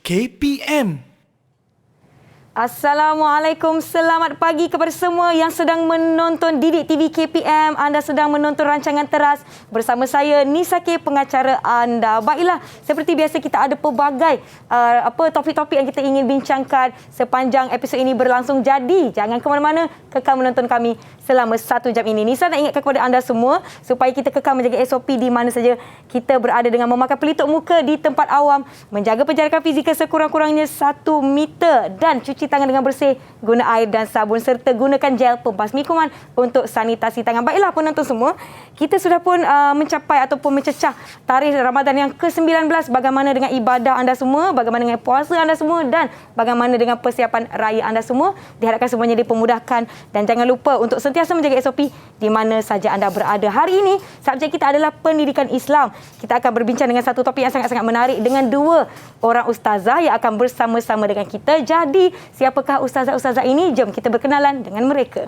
KPM. Assalamualaikum, selamat pagi kepada semua yang sedang menonton Didik TV KPM. Anda sedang menonton rancangan Teras bersama saya Nisa K, pengacara anda. Baiklah, seperti biasa kita ada pelbagai topik-topik yang kita ingin bincangkan sepanjang episod ini berlangsung. Jadi, jangan ke mana-mana, kekal menonton kami selama 1 jam ini. Nisa nak ingatkan kepada anda semua supaya kita kekal menjaga SOP di mana saja kita berada dengan memakai pelitup muka di tempat awam, menjaga penjarakan fizikal sekurang-kurangnya 1 meter dan cuci tangan dengan bersih, guna air dan sabun serta gunakan gel pembasmi kuman untuk sanitasi tangan. Baiklah penonton semua, kita sudah pun mencapai ataupun mencecah tarikh Ramadan yang ke-19. Bagaimana dengan ibadah anda semua, bagaimana dengan puasa anda semua dan bagaimana dengan persiapan raya anda semua. Diharapkan semuanya dipermudahkan dan jangan lupa untuk sentiasa menjaga SOP di mana saja anda berada. Hari ini subjek kita adalah pendidikan Islam. Kita akan berbincang dengan satu topik yang sangat-sangat menarik dengan 2 orang ustazah yang akan bersama-sama dengan kita. Jadi, siapakah ustazah-ustazah ini? Jom kita berkenalan dengan mereka.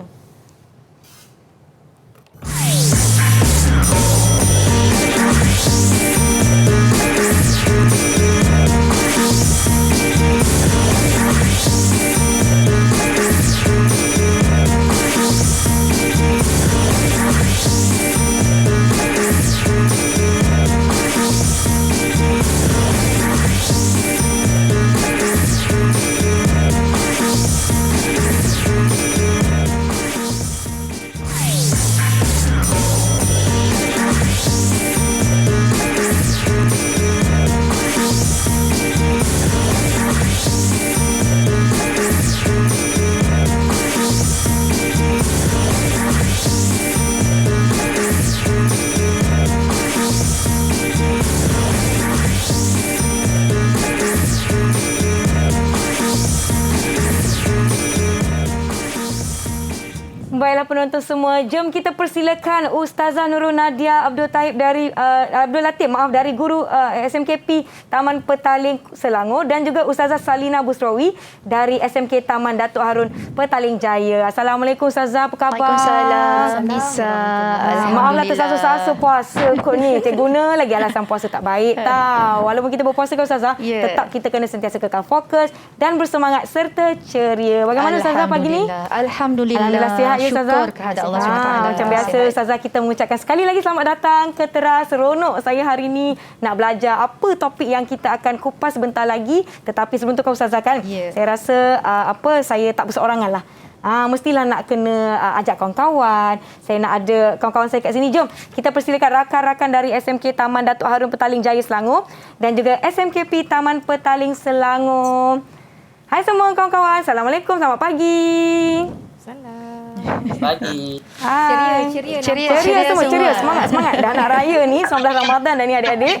Baiklah penonton semua, jom kita persilakan Ustazah Nurul Nadia Abdul Latif dari guru SMKP Taman Petaling Selangor dan juga Ustazah Salina Busrawi dari SMK Taman Datuk Harun Petaling Jaya. Assalamualaikum Ustazah, apa khabar? Waalaikumsalam Nisa. Maaflah tersasu-sasu puasa kot ni. Cik guna lagi alasan puasa tak baik tau. Walaupun kita berpuasa kan Ustazah, tetap kita kena sentiasa kekal fokus dan bersemangat serta ceria. Bagaimana Ustazah pagi ni? Alhamdulillah sihat ya Ustazah. Syukur kehadap Allah SWT. Macam biasa Ustazah, kita mengucapkan sekali lagi selamat datang ke Teras. Seronok saya hari ini nak belajar apa topik yang kita akan kupas sebentar lagi. Tetapi sebelum tu Ustazah kan, saya rasa saya tak berseorangan lah. Mestilah nak kena ajak kawan-kawan. Saya nak ada kawan-kawan saya kat sini. Jom kita persilakan rakan-rakan dari SMK Taman Datuk Harun Petaling Jaya Selangor dan juga SMKP Taman Petaling Selangor. Hai semua kawan-kawan. Assalamualaikum. Selamat pagi. Salam. Pagi. Ceria semua. Semangat. Dah nak raya ni, 19 Ramadan dah ni adik-adik.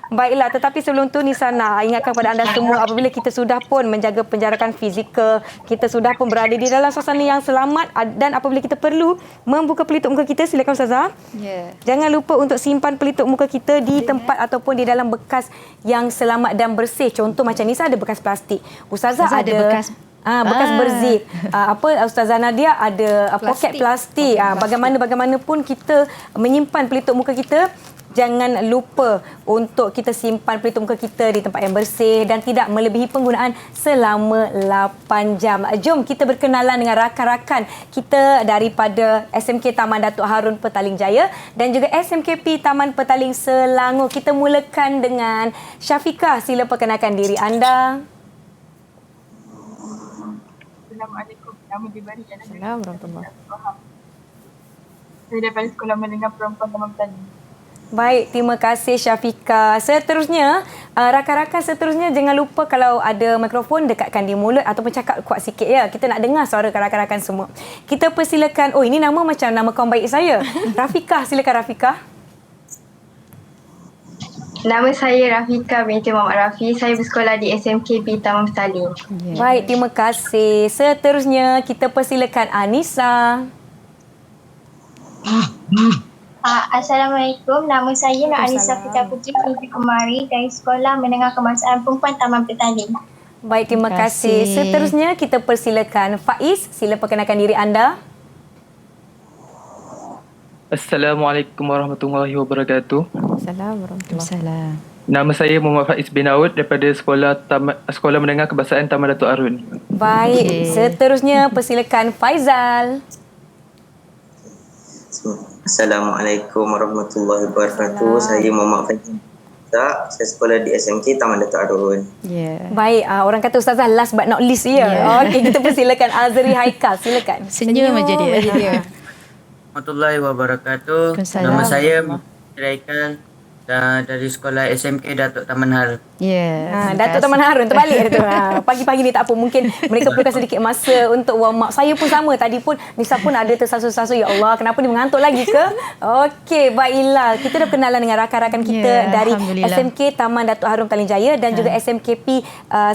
Baiklah, tetapi sebelum tu Nisa nak ingatkan kepada anda semua, apabila kita sudah pun menjaga penjarakan fizikal, kita sudah pun berada di dalam suasana yang selamat dan apabila kita perlu membuka pelitup muka kita, silakan Ustazah. Jangan lupa untuk simpan pelitup muka kita di tempat ataupun di dalam bekas yang selamat dan bersih. Contoh macam Nisa ada bekas plastik. Ustazah ada bekas berzip. Ustazah Nadia ada poket plastik. Bagaimanapun kita menyimpan pelitup muka kita, jangan lupa untuk kita simpan pelitup muka kita di tempat yang bersih dan tidak melebihi penggunaan selama 8 jam. Jom kita berkenalan dengan rakan-rakan kita daripada SMK Taman Datuk Harun Petaling Jaya dan juga SMKP Taman Petaling Selangor. Kita mulakan dengan Syafiqah. Sila perkenalkan diri anda. Assalamualaikum. Nama diberi adalah Assalamualaikum. Saya daripada Sekolah Menengah Perempuan Taman Petaling. Baik, terima kasih Syafiqah. Seterusnya, rakan-rakan seterusnya jangan lupa kalau ada mikrofon dekatkan di mulut ataupun cakap kuat sikit ya. Kita nak dengar suara rakan-rakan semua. Kita persilakan, ini nama macam nama kawan baik saya. Rafiqah, silakan Rafiqah. Nama saya Rafika binti Muhammad Rafi. Saya bersekolah di SMKP Taman Petaling. Baik, terima kasih. Seterusnya kita persilakan Anissa. Assalamualaikum. Nama saya Nur Anissa Fitah Putri binti Kumari dari Sekolah Menengah Kebangsaan Perempuan Taman Petaling. Baik, terima kasih. Seterusnya kita persilakan Faiz. Sila perkenalkan diri anda. Assalamualaikum warahmatullahi wabarakatuh. Assalamualaikum warahmatullahi wabarakatuh. Nama saya Muhammad Faiz bin Aud daripada Sekolah Menengah Kebangsaan Taman Datuk Arun. Baik, seterusnya persilakan Faizal. Assalamualaikum warahmatullahi wabarakatuh. Saya Muhammad Faiz. Saya sekolah di SMK Taman Datuk Arun. Baik, orang kata Ustazah last but not least ya. Okey, kita persilakan Azri Haikal, silakan. Senyum aja dia. Warahmatullahi wabarakatuh. Nama saya Raikal dari sekolah SMK Datuk Taman Harun. Datuk Taman Harun terbalik tu. Pagi-pagi ni tak apa, mungkin mereka perlukan sedikit masa untuk warm up. Saya pun sama, tadi pun Nisa pun ada tersasul-sasul, ya Allah kenapa dia mengantuk lagi ke? Okey, baiklah. Kita dah kenalan dengan rakan-rakan kita dari SMK Taman Datuk Harum Petaling Jaya dan juga SMKP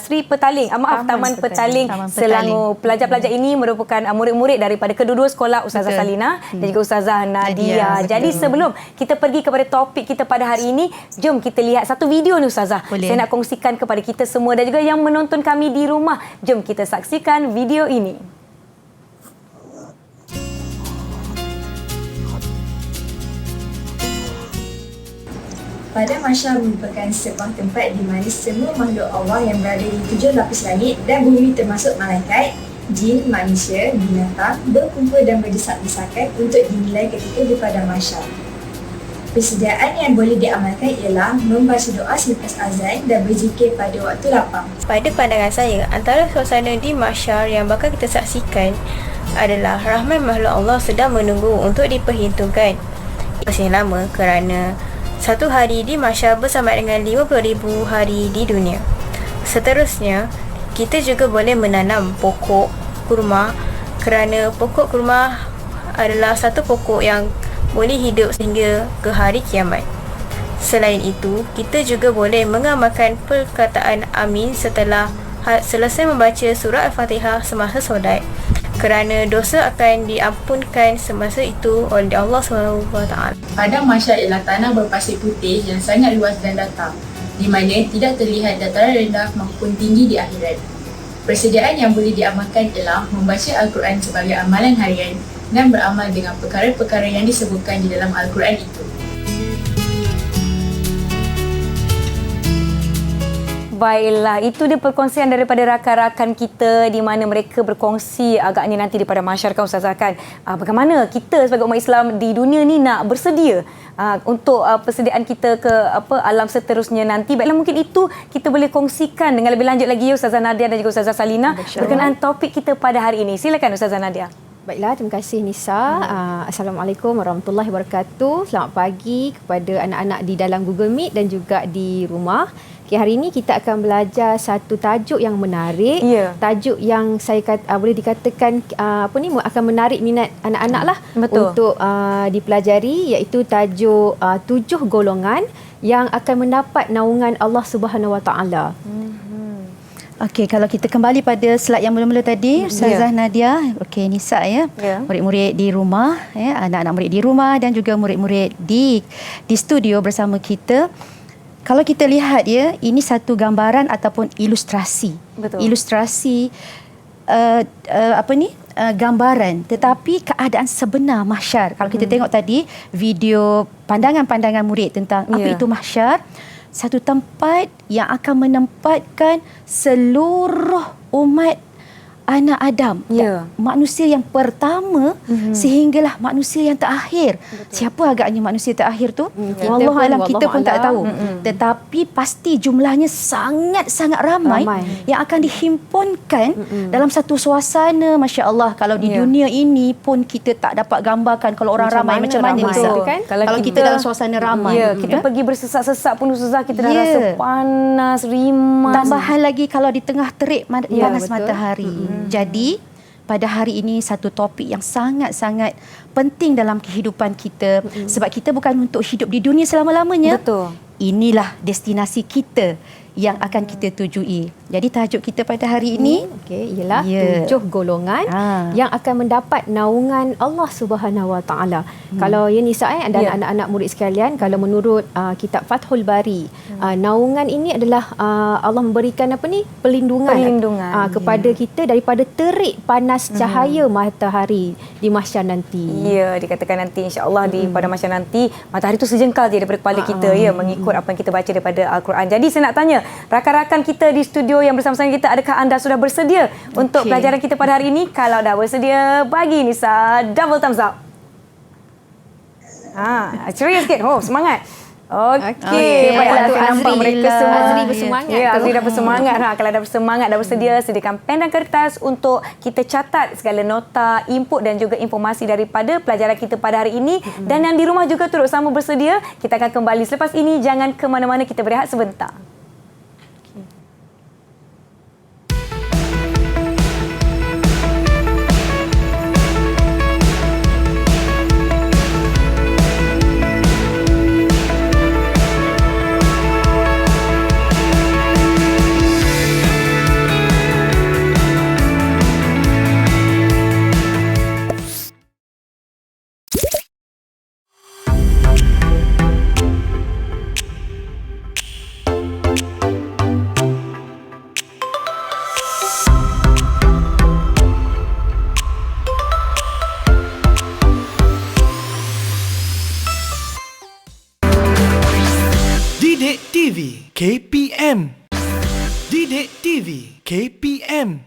Sri Petaling. Taman Petaling Selangor. Pelajar-pelajar ini merupakan murid-murid daripada kedua-dua sekolah Ustazah Salina dan juga Ustazah Nadia. Jadi sebelum kita pergi kepada topik kita pada hari ini, jom kita lihat satu video ni Ustazah. Saya nak kongsikan kepada kita semua dan juga yang menonton kami di rumah. Jom kita saksikan video ini. Pada Mahsyar merupakan sebuah tempat di mana semua makhluk Allah yang berada di 7 lapis langit dan bumi termasuk malaikat, jin, manusia, binatang berkumpul dan berdesak-desakan untuk dinilai ketika di Padang Mahsyar. Persediaan yang boleh diamalkan ialah membaca doa selepas azan dan berzikir pada waktu lapang. Pada pandangan saya, antara suasana di Mahsyar yang bakal kita saksikan adalah rahmat makhluk Allah sedang menunggu untuk diperhitungkan. Masih lama kerana satu hari di Mahsyar bersama dengan 50,000 hari di dunia. Seterusnya, kita juga boleh menanam pokok kurma kerana pokok kurma adalah satu pokok yang boleh hidup sehingga ke hari kiamat. Selain itu, kita juga boleh mengamalkan perkataan amin setelah selesai membaca surah Al-Fatihah semasa solat kerana dosa akan diampunkan semasa itu oleh Allah SWT. Padang Mahsyar ialah tanah berpasir putih yang sangat luas dan datar, di mana tidak terlihat dataran rendah maupun tinggi di akhirat. Persediaan yang boleh diamalkan ialah membaca Al-Quran sebagai amalan harian dan beramal dengan perkara-perkara yang disebutkan di dalam Al-Quran itu. Baiklah, itu dia perkongsian daripada rakan-rakan kita di mana mereka berkongsi agaknya nanti daripada masyarakat Ustazah kan. Bagaimana kita sebagai umat Islam di dunia ni nak bersedia untuk persediaan kita ke alam seterusnya nanti. Baiklah, mungkin itu kita boleh kongsikan dengan lebih lanjut lagi ya Ustazah Nadia dan juga Ustazah Salina berkenaan topik kita pada hari ini. Silakan Ustazah Nadia. Baiklah, terima kasih Nisa. Assalamualaikum warahmatullahi wabarakatuh. Selamat pagi kepada anak-anak di dalam Google Meet dan juga di rumah. Okay, hari ini kita akan belajar satu tajuk yang menarik. Tajuk yang saya boleh dikatakan akan menarik minat anak-anak lah untuk dipelajari, iaitu tajuk 7 golongan yang akan mendapat naungan Allah Subhanahu Wa Taala. Okey, kalau kita kembali pada slide yang mula-mula tadi, Ustazah Nadia, okey Nisa murid-murid di rumah, anak-anak murid di rumah dan juga murid-murid di studio bersama kita. Kalau kita lihat ini satu gambaran ataupun ilustrasi. Ilustrasi gambaran, tetapi keadaan sebenar mahsyar. Kalau kita tengok tadi video pandangan-pandangan murid tentang apa itu mahsyar, satu tempat yang akan menempatkan seluruh umat anak Adam, manusia yang pertama sehinggalah manusia yang terakhir. Siapa agaknya manusia terakhir tu? Wallahu alam, kita pun tak tahu. Tetapi pasti jumlahnya sangat-sangat ramai yang akan dihimpunkan dalam satu suasana. Masya Allah, kalau di dunia ini pun kita tak dapat gambarkan kalau orang ramai macam mana Nisa. Kalau kita dalam suasana ramai, kita pergi bersesak-sesak pun Ustazah, kita dah rasa panas, rimas. Tambahan lagi kalau di tengah terik panas matahari. Jadi pada hari ini satu topik yang sangat-sangat penting dalam kehidupan kita, sebab kita bukan untuk hidup di dunia selama-lamanya. Inilah destinasi kita. yang akan kita tujui. Jadi tajuk kita pada hari ini ialah 7 golongan yang akan mendapat naungan Allah Subhanahu Wa Taala. Kalau ya Nisa dan anak-anak murid sekalian, kalau menurut kitab Fathul Bari, naungan ini adalah Allah memberikan perlindungan kepada kita daripada terik panas cahaya matahari di mahsyar nanti. Ya, dikatakan nanti insya-Allah pada mahsyar nanti matahari itu sejengkal je daripada kepala kita mengikut apa yang kita baca daripada Al-Quran. Jadi saya nak tanya rakan-rakan kita di studio yang bersama-sama kita, adakah anda sudah bersedia untuk pelajaran kita pada hari ini? Kalau dah bersedia, bagi Nisa double thumbs up. Ceria sikit. Semangat. Okey, baiklah, saya nampak mereka semua. Azri bersemangat. Ya, Azri dah bersemangat. Kalau dah bersemangat, dah bersedia, sediakan pen dan kertas untuk kita catat segala nota, input dan juga informasi daripada pelajaran kita pada hari ini. Dan yang di rumah juga turut sama bersedia. Kita akan kembali selepas ini. Jangan ke mana-mana, kita berehat sebentar. Didik TV KPM. Didik TV KPM.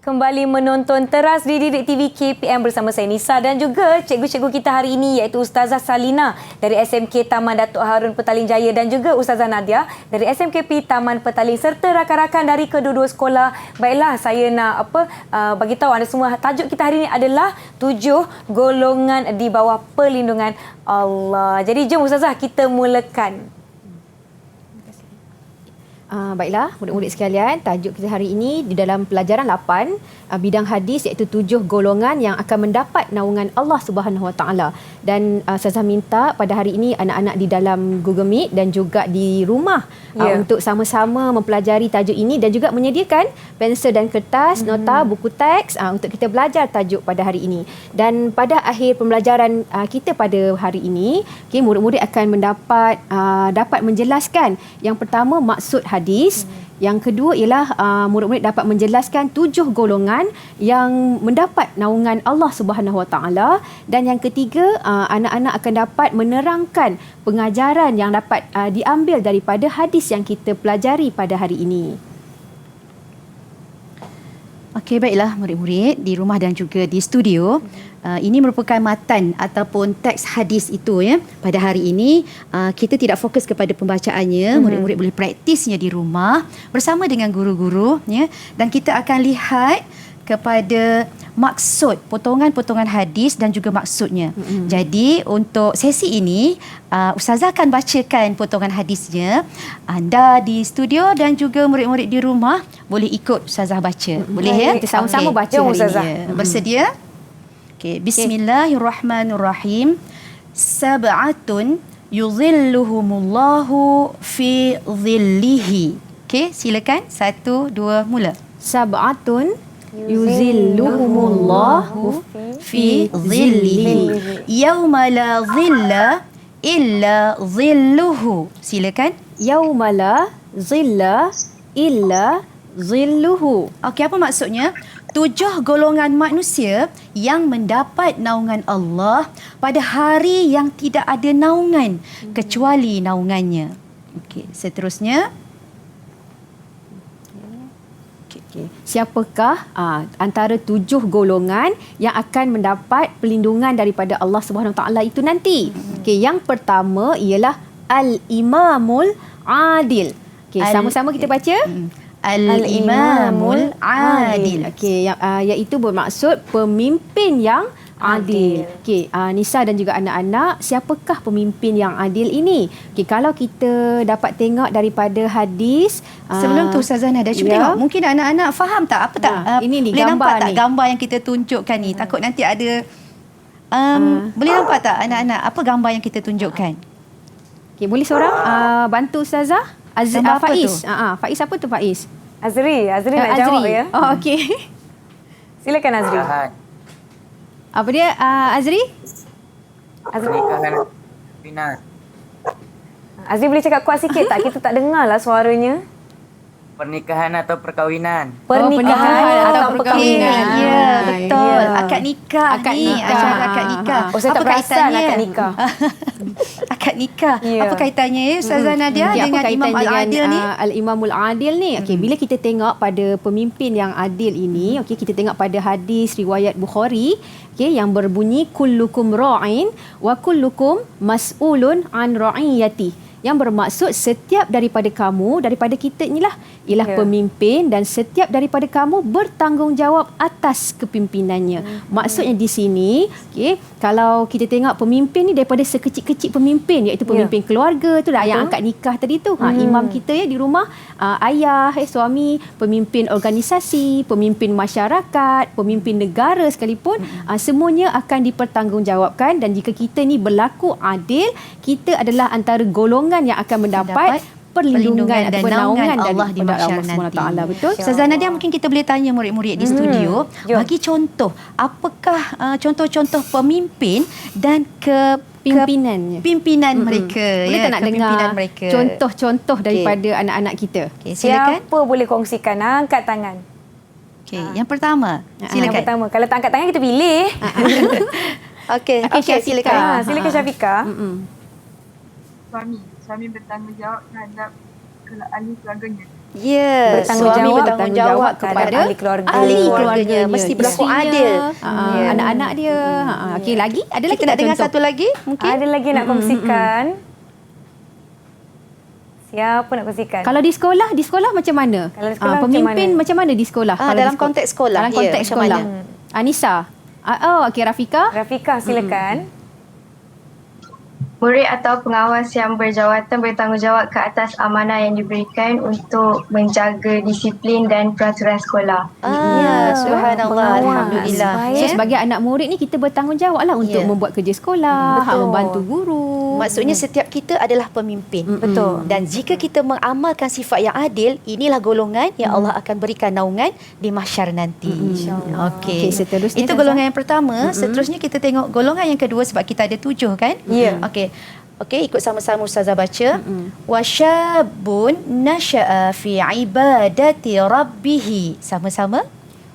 Kembali menonton teras di Didik TV KPM bersama saya Nisa dan juga cikgu-cikgu kita hari ini iaitu Ustazah Salina dari SMK Taman Datuk Harun Petaling Jaya dan juga Ustazah Nadia dari SMKP Taman Petaling serta rakan-rakan dari kedua-dua sekolah. Baiklah, saya nak bagi tahu anda semua tajuk kita hari ini adalah 7 golongan di bawah perlindungan Allah. Jadi jom Ustazah kita mulakan. Baiklah, murid-murid sekalian, tajuk kita hari ini di dalam pelajaran 8 bidang hadis iaitu 7 golongan yang akan mendapat naungan Allah Subhanahu Wa Taala. Dan Ustazah minta pada hari ini anak-anak di dalam Google Meet dan juga di rumah untuk sama-sama mempelajari tajuk ini dan juga menyediakan pensel dan kertas, nota, buku teks untuk kita belajar tajuk pada hari ini. Dan pada akhir pembelajaran kita pada hari ini, murid-murid akan dapat menjelaskan yang pertama maksud hadis. Yang kedua ialah murid-murid dapat menjelaskan 7 golongan yang mendapat naungan Allah Subhanahu Wa Taala, dan yang ketiga anak-anak akan dapat menerangkan pengajaran yang dapat diambil daripada hadis yang kita pelajari pada hari ini. Okey, baiklah murid-murid di rumah dan juga di studio. Ini merupakan matan ataupun teks hadis itu ya. Pada hari ini kita tidak fokus kepada pembacaannya. Murid-murid boleh praktisnya di rumah bersama dengan guru-guru ya. Dan kita akan lihat kepada maksud potongan-potongan hadis dan juga maksudnya. Jadi untuk sesi ini Ustazah akan bacakan potongan hadisnya. Anda di studio dan juga murid-murid di rumah boleh ikut Ustazah baca. Boleh ya? Kita sama-sama baca hari Ustazah. ini. Bersedia? Okey, bismillahirrahmanirrahim. Sab'atun yuzilluhumullahu fi dhillihi. Okey, silakan. 1, 2, mula. Sab'atun yuzilluhumullahu fi dhillihi yauma la dhilla illa dhilluhu. Silakan. Yauma la dhilla illa dhilluhu. Okey, apa maksudnya? 7 golongan manusia yang mendapat naungan Allah pada hari yang tidak ada naungan kecuali naungannya. Okey, seterusnya. Siapakah antara 7 golongan yang akan mendapat perlindungan daripada Allah Subhanahu Wa Taala itu nanti? Okey, yang pertama ialah al-imamul adil. Okey, sama-sama kita baca. Al-Imamul Adil. Okey, iaitu bermaksud pemimpin yang adil. Okey, Nisa dan juga anak-anak, siapakah pemimpin yang adil ini? Okey, kalau kita dapat tengok daripada hadis, sebelum tu Ustazah Nada, cuba tengok. Mungkin anak-anak faham tak apa tak? Ini ni boleh gambar nampak tak ni. gambar yang kita tunjukkan ni? Takut nanti ada boleh nampak tak anak-anak apa gambar yang kita tunjukkan? Okey, boleh seorang bantu Ustazah? Gambar apa Faiz. tu? Faiz apa tu Faiz? Azri nak jawab ya. Oh, okey. Silakan Azri. Apa dia Azri? Pernikahan Pinat. Azri boleh cakap kuat sikit tak? Kita tak dengar lah suaranya. Pernikahan atau perkahwinan? Pernikahan atau perkahwinan. Ya, betul. Akad nikah Akad ni, nikah. acara akad nikah. Oh, saya tak perasan akad nikah. Akad nikah. Ya. Apa kaitannya Ustazah Nadia Okey, dengan apa Imam kaitan Al-Adil dengan, ni? Al-Imamul Adil ni? Okey, bila kita tengok pada pemimpin yang adil ini, okey, kita tengok pada hadis riwayat Bukhari, okey, yang berbunyi kullukum ra'in wa kullukum mas'ulun an ra'iyati. Yang bermaksud setiap daripada kamu, daripada kita inilah ialah pemimpin, dan setiap daripada kamu bertanggungjawab atas kepimpinannya. Maksudnya di sini, okey, kalau kita tengok pemimpin ni daripada sekecil-kecil pemimpin, iaitu pemimpin keluarga tu dah, yang angkat nikah tadi tu. Imam kita ya di rumah, ayah, suami, pemimpin organisasi, pemimpin masyarakat, pemimpin negara sekalipun, semuanya akan dipertanggungjawabkan. Dan jika kita ni berlaku adil, kita adalah antara golongan yang akan mendapat perlindungan dan naungan Allah di mahsyar nanti. Betul? Ustazah Nadia, mungkin kita boleh tanya murid-murid di studio, bagi contoh, apakah contoh-contoh pemimpin dan pimpinan mereka? Boleh tak nak dengar mereka? Contoh-contoh daripada anak-anak kita? Okay, silakan. Siapa boleh kongsikan? Angkat tangan. Okay, yang pertama. Silakan. Yang pertama. Kalau tak angkat tangan, kita pilih. Okey, silakan. Silakan Syafiqah. Suami bertanggungjawab terhadap ahli keluarganya. Ya, suami bertanggungjawab kepada ahli keluarga. Ahli keluarganya. Mesti berlaku adil. Anak-anak dia. Okey, lagi? Ada lagi kita nak dengar satu lagi? Mungkin ada lagi nak kongsikan. Siapa nak kongsikan? Kalau di sekolah macam mana? Kalau di sekolah pemimpin macam mana di sekolah? Dalam konteks sekolah. Dalam konteks sekolah. Anissa. Okey, Rafika. Rafika, silakan. Murid atau pengawas yang berjawatan bertanggungjawab ke atas amanah yang diberikan untuk menjaga disiplin dan peraturan sekolah. Subhanallah, alhamdulillah. So sebagai anak murid ni kita bertanggungjawablah untuk membuat kerja sekolah, membantu guru. Maksudnya setiap kita adalah pemimpin. Betul. Dan jika kita mengamalkan sifat yang adil, inilah golongan yang Allah akan berikan naungan di mahsyar nanti. Okey, seterusnya itu golongan yang pertama. Seterusnya kita tengok golongan yang kedua, sebab kita ada 7 kan? Ya. Okey, ikut sama-sama Ustazah baca. Wasyabun nasya'a fi ibadati rabbih. Sama-sama.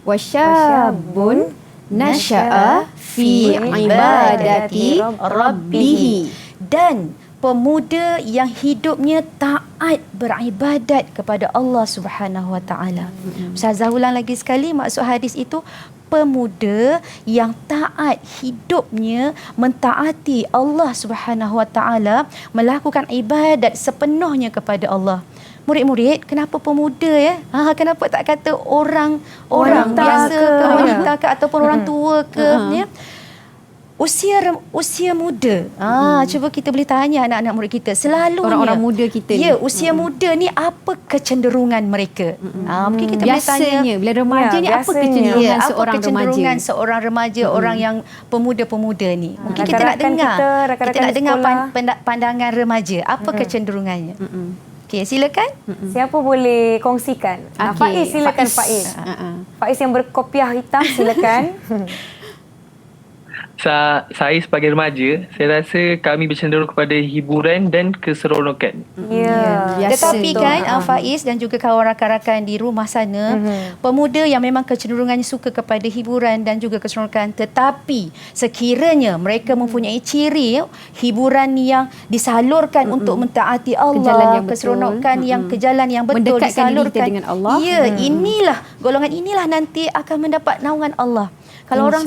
Wasyabun nasya'a fi ibadati rabbih. Dan pemuda yang hidupnya taat beribadat kepada Allah Subhanahu Wa Taala. Ustazah ulang lagi sekali, maksud hadis itu pemuda yang taat hidupnya mentaati Allah Subhanahu Wa Taala, melakukan ibadat sepenuhnya kepada Allah. Murid-murid, kenapa pemuda ya? Kenapa tak kata orang biasa ke, wanita ke, ataupun orang tua ke ya? Usia muda. Cuba kita boleh tanya anak-anak murid kita. Selalunya orang-orang muda kita ni. Ya, usia muda ni apa kecenderungan mereka? Mungkin kita boleh tanya. Bila remaja ni apa kecenderungan seorang remaja, orang yang pemuda-pemuda ni? Mungkin kita nak dengar. Kita nak dengar pandangan remaja. Apa kecenderungannya? Okey, silakan. Siapa boleh kongsikan? Faiz, silakan Faiz. Faiz yang berkopiah hitam, silakan. Saya sebagai remaja, saya rasa kami bercenderung kepada hiburan dan keseronokan. Tetapi kan Faiz dan juga kawan rakan-rakan di rumah sana, pemuda yang memang kecenderungannya suka kepada hiburan dan juga keseronokan, tetapi sekiranya mereka mempunyai ciri hiburan yang disalurkan untuk mentaati Allah, keseronokan yang ke jalan yang betul, disalurkan dengan Allah. Inilah golongan inilah nanti akan mendapat naungan Allah. Kalau orang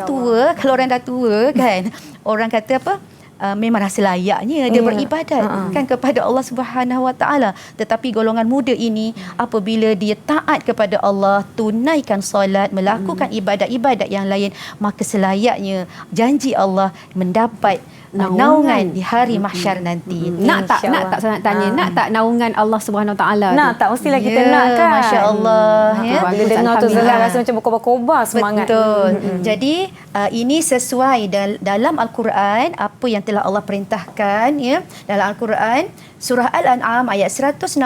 dah tua kan, orang kata apa? memang rasa layaknya dia beribadat kan kepada Allah Subhanahu Wa Taala. Tetapi golongan muda ini apabila dia taat kepada Allah, tunaikan solat, melakukan ibadat-ibadat yang lain, maka selayaknya janji Allah mendapat naungan di hari mahsyar nanti. Nak tak saya nak tanya, nak tak naungan Allah Subhanahu Wa Taala? Nak tak, mestilah kita nak kan. Masya-Allah ya. Bila dengar tu Zahra rasa macam berkobar-kobar semangat. Betul. Jadi ini sesuai dalam Al-Quran apa yang telah Allah perintahkan ya. Dalam Al-Quran surah Al-An'am ayat 162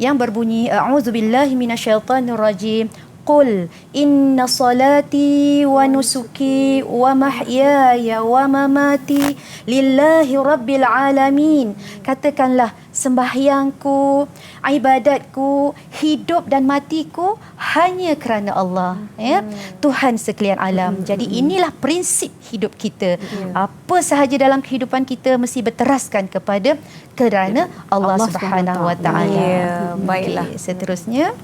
yang berbunyi a'udzubillahi minasyaitonirrajim. Qul inna salati wa nusuki wa mahyaya wa mamati lillahi rabbil alamin. Katakanlah sembahyangku, ibadatku, hidup dan matiku hanya kerana Allah, ya, Tuhan sekalian alam. Jadi inilah prinsip hidup kita. Apa sahaja dalam kehidupan kita mesti berteraskan kepada kerana Allah Subhanahu Wa Taala. Baiklah. Seterusnya.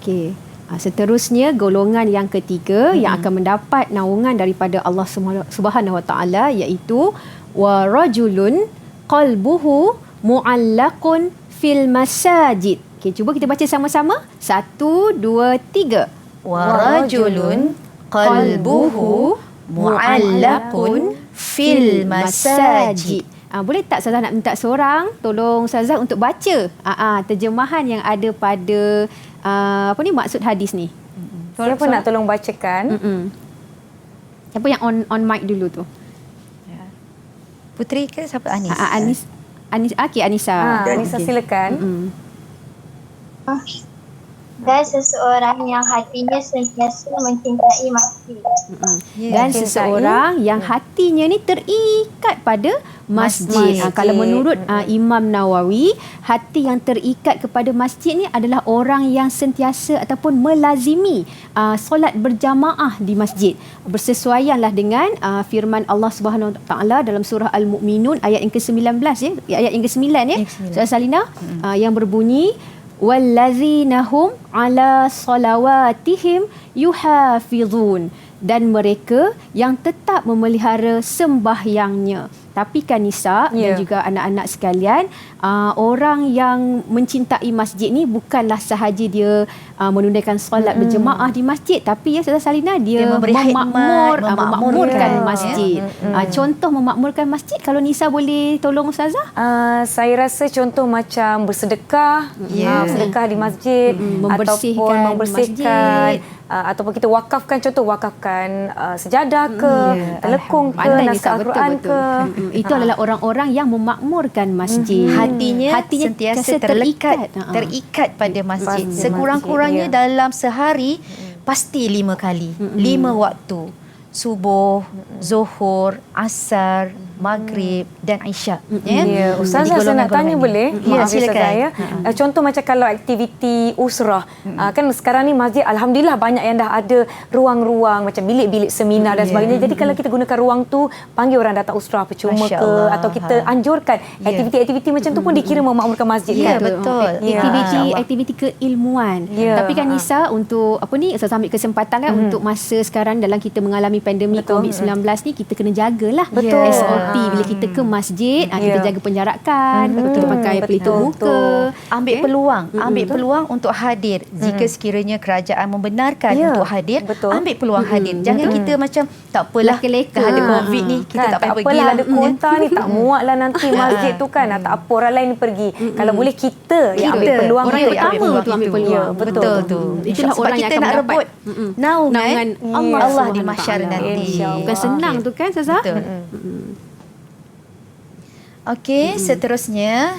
Seterusnya golongan yang ketiga yang akan mendapat naungan daripada Allah Subhanahu Wa Taala iaitu wa rajulun qalbuhu mu'allaqun fil masajid. Okey, cuba kita baca sama-sama. 1 2 3. Wa rajulun qalbuhu mu'allaqun fil masajid. Boleh tak Ustazah nak minta seorang tolong Ustazah untuk baca terjemahan yang ada pada maksud hadis ni. Siapa nak tolong bacakan? Siapa yang on mic dulu tu? Puteri ke siapa? Anissa. Anissa silakan. Dan seseorang yang hatinya sentiasa mencintai masjid. Dan seseorang yang hatinya ni terikat pada masjid. Kalau menurut Imam Nawawi, hati yang terikat kepada masjid ni adalah orang yang sentiasa ataupun melazimi solat berjamaah di masjid. Bersesuaianlah dengan firman Allah Subhanahu Wa Taala dalam surah Al-Mu'minun ayat yang ke-19 ayat yang ke-9 Surah Salinah yang berbunyi wallazina hum ala salawatihim yuhafizun, dan mereka yang tetap memelihara sembahyangnya. Tapi kan Nisa dan juga anak-anak sekalian, orang yang mencintai masjid ni bukanlah sahaja dia menunaikan solat berjemaah di masjid, tapi ya Ustazah Salina dia memakmurkan masjid. Contoh memakmurkan masjid kalau Nisa boleh tolong Ustazah? Saya rasa contoh macam bersedekah, sedekah di masjid, ataupun membersihkan ataupun kita wakafkan, contoh wakafkan sejadah ke, telekung ke, naskah Al-Quran ke. Itu adalah orang-orang yang memakmurkan masjid. Hatinya sentiasa terikat pada masjid. Sekurang-kurangnya dalam sehari pasti 5 kali, 5 waktu. Subuh, Zuhur, Asar, Maghrib dan Isyak. Ustazah saya nak tanya boleh? Silakan. Contoh macam kalau aktiviti usrah, kan sekarang ni masjid alhamdulillah banyak yang dah ada ruang-ruang macam bilik-bilik seminar dan sebagainya. Jadi kalau kita gunakan ruang tu, panggil orang datang usrah percuma ke, atau kita anjurkan aktiviti-aktiviti macam tu pun dikira memakmurkan masjid. Betul. Aktiviti keilmuan. Tapi kan Nisa, untuk Ustazah ambil kesempatan kan untuk masa sekarang dalam kita mengalami pandemik COVID-19 ni, kita kena jagalah SOP bila kita ke masjid, kita jaga penjarakan, kita pakai pelitup muka, ambil peluang untuk hadir. Jika sekiranya kerajaan membenarkan untuk hadir, ambil peluang hadir. Jangan kita macam tak apalah ada COVID ni, kita tak payah pergi lah, ada kuota ni tak muatlah nanti masjid tu kan, tak apa orang lain pergi. Kalau boleh kita yang ambil peluang, orang yang pertama tu ambil peluang. Betul tu. Itulah sebab orang kita yang akan nak rebut naungan Allah di mahsyar nanti. Bukan senang tu kan Ustazah? Okey, seterusnya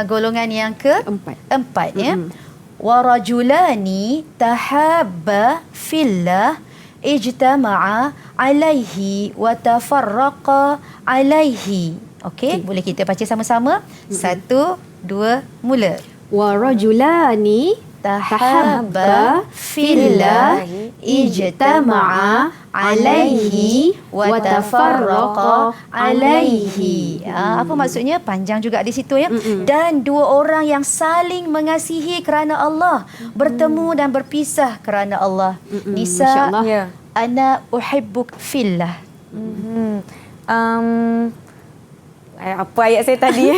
golongan yang keempat ya. Wa rajulani tahabba fillah ijtama'a alaihi wa tafarraqa alaihi. Okey, boleh kita baca sama-sama? 1 2 mula. Wa rajulani tahabba fillah ijtama'a alaihi wa tafarraqa alaihi. Apa maksudnya? Panjang juga di situ ya. Dan 2 orang yang saling mengasihi kerana Allah, bertemu dan berpisah kerana Allah. Nisa, ana uhibbuk fillah. Apa ayat saya tadi?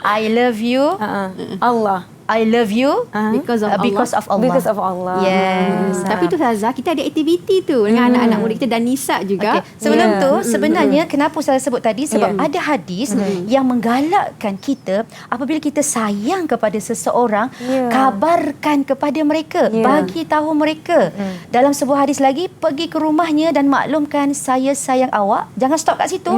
I love you. Allah. I love you Because of Allah. because of Allah. Because of Allah. Yes. Tapi tu Ustazah, kita ada aktiviti tu dengan anak-anak murid kita dan Nisa juga. Okay. Sebelum tu sebenarnya kenapa saya sebut tadi sebab ada hadis yang menggalakkan kita apabila kita sayang kepada seseorang, kabarkan kepada mereka, bagi tahu mereka. Dalam sebuah hadis lagi, pergi ke rumahnya dan maklumkan saya sayang awak. Jangan stop kat situ.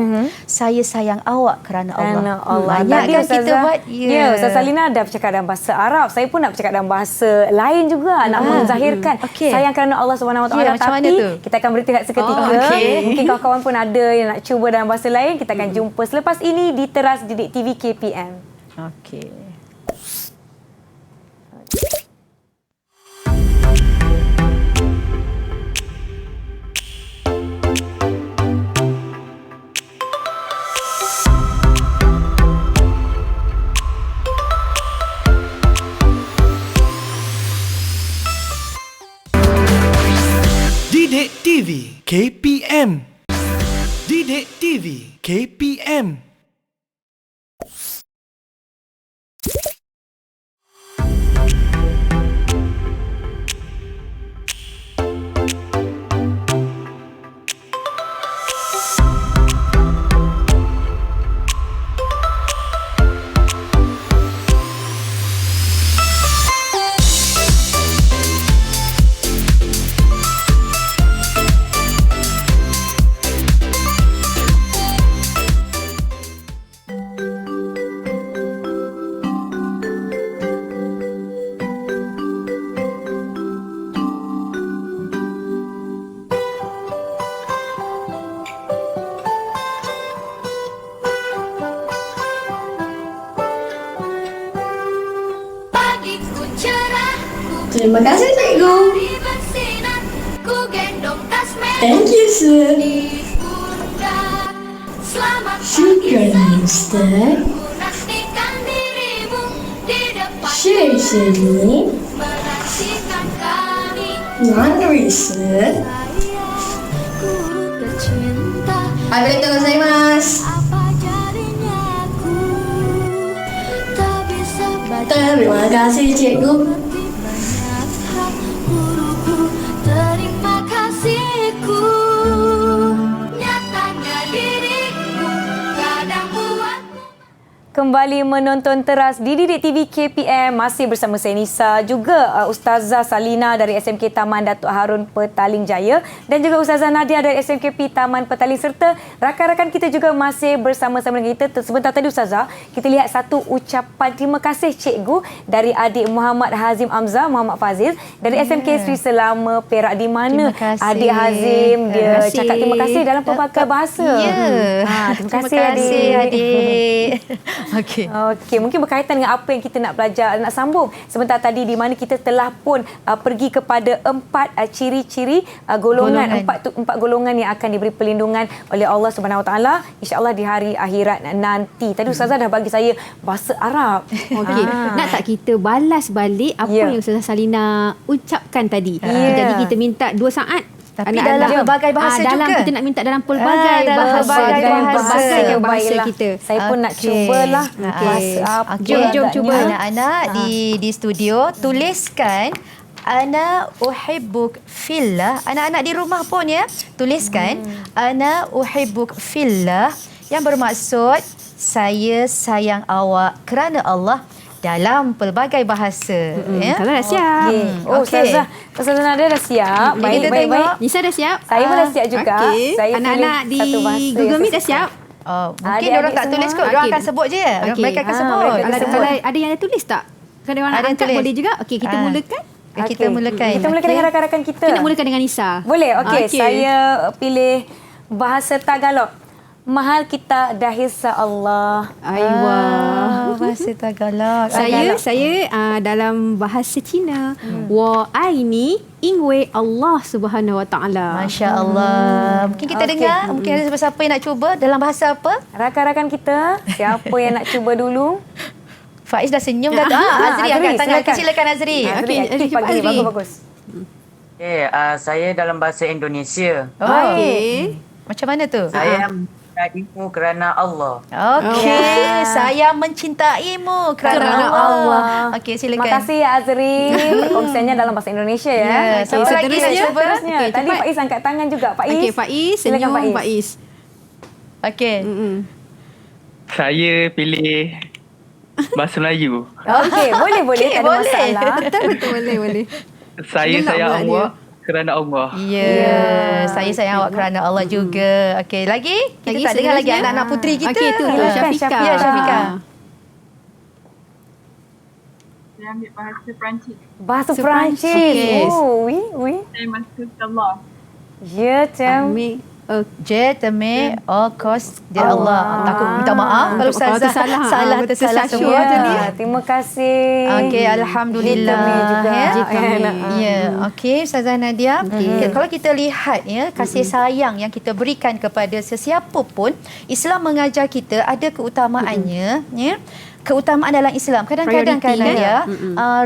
Saya sayang awak kerana Allah. Banyak kan kita buat. Ya, Ustaz Salina dah bercakap dalam bahasa Arab. Saya pun nak bercakap dalam bahasa lain juga, nak menzahirkan sayang kerana Allah Subhanahu Wa Taala. Tapi kita akan berhenti seketika. Mungkin kawan-kawan pun ada yang nak cuba dalam bahasa lain. Kita akan jumpa selepas ini di Teras Didik TV KPM. Okey. Didik TV KPM. Didik TV KPM. Terima kasih cikgu. Thank you sir. Syukran Ustaz. Share ni. Mari sir. Arigatou gozaimasu. Terima kasih cikgu. Kembali menonton Teras di Didik TV KPM, masih bersama saya Nisa, juga Ustazah Salina dari SMK Taman Datuk Harun Petaling Jaya dan juga Ustazah Nadia dari SMKP Taman Petaling, serta rakan-rakan kita juga masih bersama-sama dengan kita. Sebentar tadi Ustazah, kita lihat satu ucapan terima kasih cikgu dari adik Muhammad Hazim Amzah, Muhammad Fazil dari SMK Sri Selama Perak, di mana adik Hazim dia cakap terima kasih dalam pelbagai bahasa. Terima kasih adik. Okey, mungkin berkaitan dengan apa yang kita nak belajar, nak sambung sebentar tadi, di mana kita telah pun pergi kepada 4 ciri-ciri golongan. Empat golongan yang akan diberi perlindungan oleh Allah Subhanahu Wa Taala insya-Allah di hari akhirat nanti. Tadi Ustazah dah bagi saya bahasa Arab. Okey, nak tak kita balas balik apa yang Ustazah Salina ucapkan tadi. Jadi kita minta 2 saat. Tapi dalam pelbagai bahasa dalam juga. kita nak minta dalam pelbagai bahasa kita. Saya pun nak cubalah. Jom cuba anak-anak di studio tuliskan ana uhibbuk fillah. Anak-anak di rumah pun ya, tuliskan ana uhibbuk fillah, yang bermaksud saya sayang awak kerana Allah, dalam pelbagai bahasa. Kalau dah siap. Ustazah Nadia dah siap. Baik. Nisa dah siap. Saya pun dah siap juga. Saya anak-anak di Google Meet dah siap. Mungkin orang tak tulis kot. Orang akan sebut je. Mereka akan sebut. Kalau ada yang ada tulis tak? Kalau orang nak angkat boleh juga. Okey, kita mulakan. Kita mulakan dengan rakan-rakan kita. Kita nak mulakan dengan Nisa. Boleh? Okey. Saya pilih bahasa Tagalog. Mahal kita dahil sa Allah. Bahasa Tagalog. Saya dalam bahasa Cina. Wa aini ingwe Allah Subhanahu Wa Taala. Masya-Allah. Mungkin kita dengar, mungkin ada siapa yang nak cuba dalam bahasa apa? Rakan-rakan kita, siapa yang nak cuba dulu? Faiz dah senyum dah. Azri angkat tangan. Silakan Azri. Okey, bagus. Saya dalam bahasa Indonesia. Okey. Macam mana tu? mencintaimu kerana Allah. Okey, saya mencintaimu kerana Allah. Okey, silakan. Terima kasih Azri perkongsiannya dalam bahasa Indonesia ya. Ya, siapa lagi nak cuba? Seterusnya. Tadi Faiz angkat tangan juga. Faiz. Okey, Faiz, Silakan senyum Faiz. Okey. Saya pilih bahasa Melayu. Okey, boleh tak ada masalah. Betul boleh. Saya Gelak sayang pula awak kerana Allah. Ya, saya sayang awak kerana Allah juga. Okey, lagi? Kita Lagi tak dengar lagi seterusnya. anak-anak puteri kita. Okey, itu Syafiqah. Ya, Syafiqah. Saya ambil bahasa Perancis. Bahasa Perancis. Okey. Oh, oui. Saya masuk ke Allah. Je tem. Je teme kos de Allah. Takut minta maaf kalau salah tersalah semua tadi. Terima kasih. Okey, alhamdulillah. Ya, okey Ustazah Nadia. Kalau kita lihat ya, kasih sayang yang kita berikan kepada sesiapa pun, Islam mengajar kita ada keutamaannya, ya. Keutamaan dalam Islam. Kadang-kadang kan Nadia,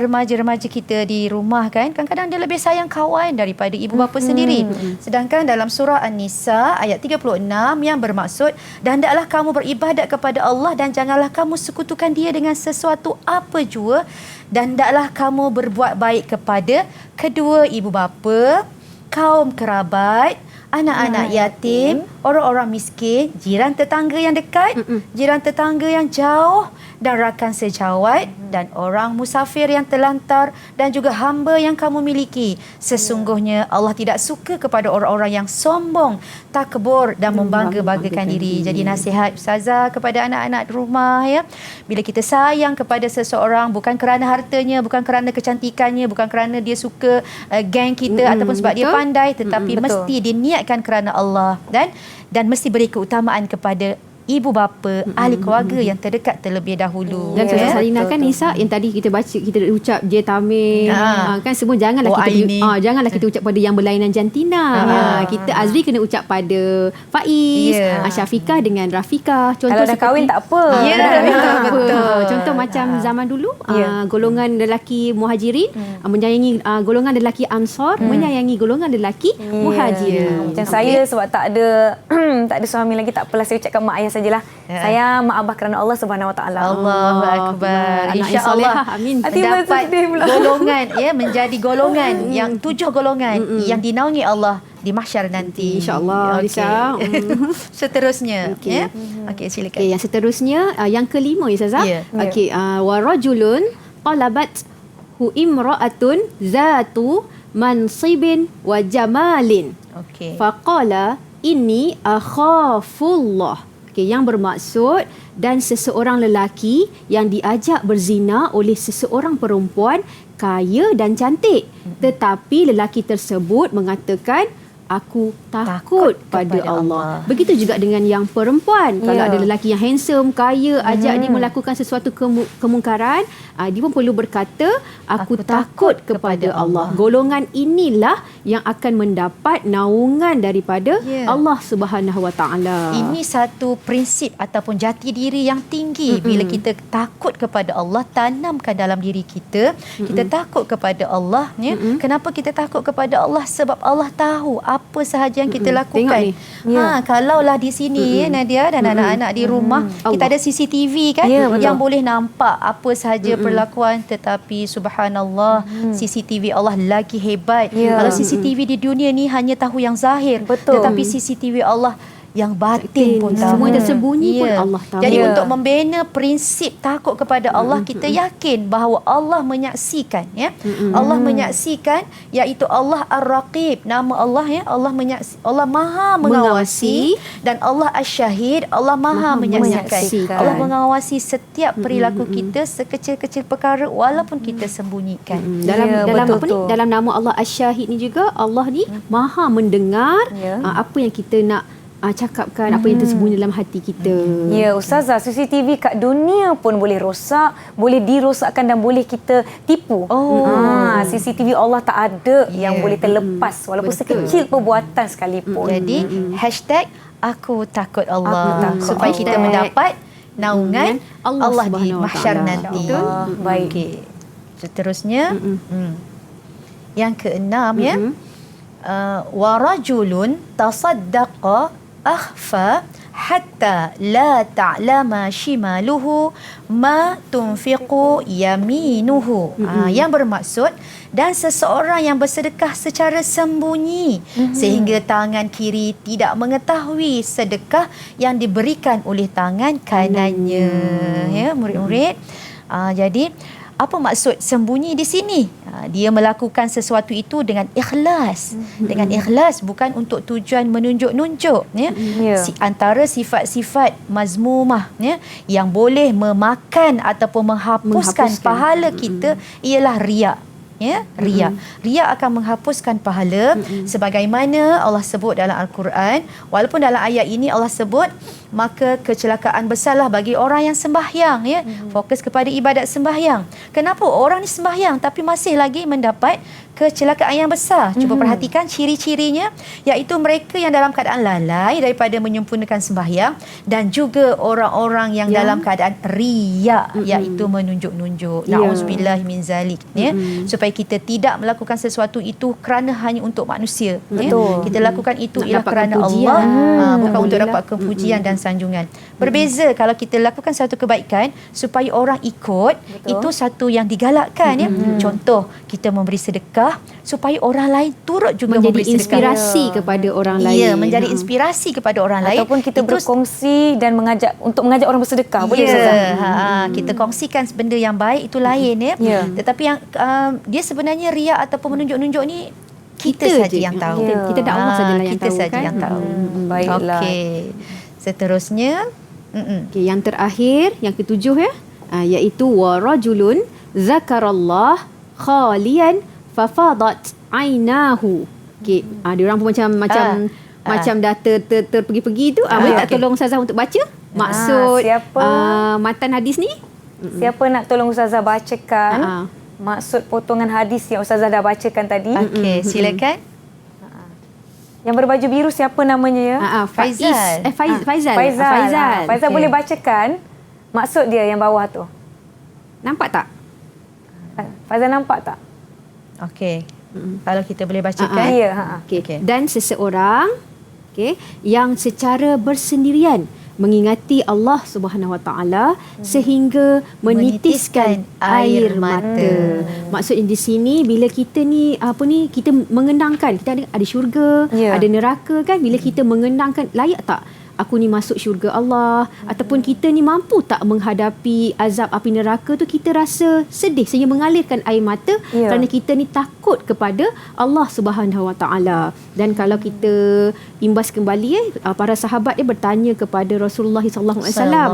remaja-remaja kita di rumah kan, kadang-kadang dia lebih sayang kawan daripada ibu bapa sendiri. Sedangkan dalam surah An-Nisa ayat 36 yang bermaksud, dan hendaklah kamu beribadat kepada Allah dan janganlah kamu sekutukan Dia dengan sesuatu apa jua, dan hendaklah kamu berbuat baik kepada kedua ibu bapa, kaum kerabat, anak-anak yatim, orang-orang miskin, jiran tetangga yang dekat, jiran tetangga yang jauh, dan rakan sejawat, dan orang musafir yang terlantar, dan juga hamba yang kamu miliki. Sesungguhnya Allah tidak suka kepada orang-orang yang sombong, takbur dan membangga-banggakan diri. Jadi nasihat Ustazah kepada anak-anak di rumah ya, bila kita sayang kepada seseorang bukan kerana hartanya, bukan kerana kecantikannya, bukan kerana dia suka geng kita ataupun sebab dia pandai, tetapi mesti diniatkan kerana Allah, dan mesti beri keutamaan kepada ibu bapa, ahli keluarga yang terdekat terlebih dahulu. Dan Ustazah Sarina kan Nisa yang tadi kita baca, kita ucap je tamim, kan semua janganlah kita ucap pada yang berlainan jantina. Kita Azri kena ucap pada Faiz, Syafiqah dengan Rafiqah. Contoh kalau dah kahwin tak apa. Betul. Contoh macam zaman dulu, golongan lelaki muhajirin menyayangi golongan lelaki ansar, menyayangi golongan lelaki muhajirin. Macam saya sebab tak ada suami lagi, tak apalah saya ucapkan mak ayah sajalah. Saya mak abah kerana Allah Subhanahu Wa Taala. Allahu akbar. Insya-Allah amin. Dapat golongan ya, menjadi golongan yang 7 golongan yang dinaungi Allah di mahsyar nanti. Insya-Allah. Seterusnya ya. Okey, silakan. Yang seterusnya yang kelima ya Ustazah. Okey, wa rajulun talabat hu imra'atun zatu mansibin wa jamalin. Okey. Faqala inni akhafullah. Okay, yang bermaksud, dan seseorang lelaki yang diajak berzina oleh seseorang perempuan kaya dan cantik, tetapi lelaki tersebut mengatakan aku takut pada Allah. Begitu juga dengan yang perempuan. Kalau ada lelaki yang handsome, kaya, ajak dia melakukan sesuatu kemungkaran, dia pun perlu berkata aku takut kepada Allah. Golongan inilah yang akan mendapat naungan daripada Allah Subhanahu Wa Taala. Ini satu prinsip ataupun jati diri yang tinggi. Bila kita takut kepada Allah, tanamkan dalam diri kita. Kita takut kepada Allah ya. Kenapa kita takut kepada Allah? Sebab Allah tahu apa sahaja yang kita lakukan. Kalaulah di sini Nadia dan anak-anak di rumah, kita ada CCTV kan, yang boleh nampak apa sahaja perlakuan, tetapi subhanallah, CCTV Allah lagi hebat. Kalau CCTV di dunia ni hanya tahu yang zahir, tetapi CCTV Allah yang batin pun tahu. Semua yang tersembunyi pun Allah tahu. Jadi untuk membina prinsip takut kepada Allah, kita yakin bahawa Allah menyaksikan ya. Allah menyaksikan, iaitu Allah Ar-Raqib, nama Allah ya. Allah menyaksikan, Allah Maha mengawasi, dan Allah Asy-Syahid, Allah Maha menyaksikan. Allah mengawasi setiap perilaku kita, sekecil-kecil perkara walaupun kita sembunyikan. Dalam nama Allah Asy-Syahid ni juga, Allah ni Maha mendengar apa yang kita nak cakapkan, apa yang tersembunyi dalam hati kita. Ya Ustazah, CCTV kat dunia pun boleh rosak, boleh dirosakkan dan boleh kita tipu. CCTV Allah tak ada yang boleh terlepas walaupun sekecil perbuatan sekalipun. Jadi hashtag aku takut Allah, supaya kita mendapat naungan Allah di mahsyar nanti. Baik. Okay. Seterusnya yang keenam ya. Wa rajulun tasaddaqa akhfa hatta la ta'lama shimaluhu ma tunfiqu yaminuhu. Yang bermaksud dan seseorang yang bersedekah secara sembunyi sehingga tangan kiri tidak mengetahui sedekah yang diberikan oleh tangan kanannya. Ya, murid-murid. Jadi apa maksud sembunyi di sini? Dia melakukan sesuatu itu dengan ikhlas. Dengan ikhlas, bukan untuk tujuan menunjuk-nunjuk. Ya? Antara sifat-sifat mazmumah yang boleh memakan ataupun menghapuskan pahala kita ialah riak. Ya, riak akan menghapuskan pahala sebagaimana Allah sebut dalam Al-Quran. Walaupun dalam ayat ini Allah sebut maka kecelakaan besarlah bagi orang yang sembahyang, ya, fokus kepada ibadat sembahyang. Kenapa orang ni sembahyang tapi masih lagi mendapat kecelakaan yang besar? Cuba perhatikan ciri-cirinya, iaitu mereka yang dalam keadaan lalai daripada menyempurnakan sembahyang, dan juga orang-orang yang dalam keadaan riak, iaitu menunjuk-nunjuk. Na'udzubillah min zalik, ya. Supaya kita tidak melakukan sesuatu itu kerana hanya untuk manusia. Ya. Kita lakukan itu ialah kerana Allah, bukan untuk dapat kepujian dan sanjungan. Berbeza kalau kita lakukan satu kebaikan supaya orang ikut, itu satu yang digalakkan. Ya. Contoh, kita memberi sedekah supaya orang lain turut juga memberi sedekah. Menjadi inspirasi kepada orang lain. Ya, menjadi inspirasi kepada orang lain. Ataupun kita berkongsi dan mengajak orang bersedekah. Boleh, Ustazah? Kita kongsikan benda yang baik, itu lain. Ya. Tetapi yang dia sebenarnya riak ataupun menunjuk-nunjuk ni kita saja yang tahu. Kita tak Allah sajalah yang kita tahu. Kita saja yang tahu. Baiklah. Okey. Seterusnya, yang terakhir, yang ketujuh, ya, iaitu warajulun zakarallah khalian fafadat ainahu. Okey, dia orang pun macam dah terpergi-pergi tu. Boleh tak tolong Ustazah untuk baca maksud matan hadis ni? Siapa nak tolong Ustazah bacakan maksud potongan hadis yang Ustazah dah bacakan tadi? Okey, silakan. Yang berbaju biru siapa namanya, ya? Faizal. Faizal boleh bacakan maksud dia yang bawah tu? Nampak tak? Faizal nampak tak? Okey. Kalau kita boleh bacakan. Okay. Dan seseorang yang secara bersendirian mengingati Allah Subhanahu Wa Taala sehingga menitiskan air mata. Maksudnya di sini bila kita ni kita mengenangkan, kita ada syurga, ada neraka kan, bila kita mengenangkan layak tak aku ni masuk syurga Allah, ataupun kita ni mampu tak menghadapi azab api neraka tu, kita rasa sedih sehingga mengalirkan air mata kerana kita ni takut kepada Allah Subhanahu Wa Taala. Dan kalau kita imbas kembali para sahabat dia bertanya kepada Rasulullah sallallahu alaihi wasallam,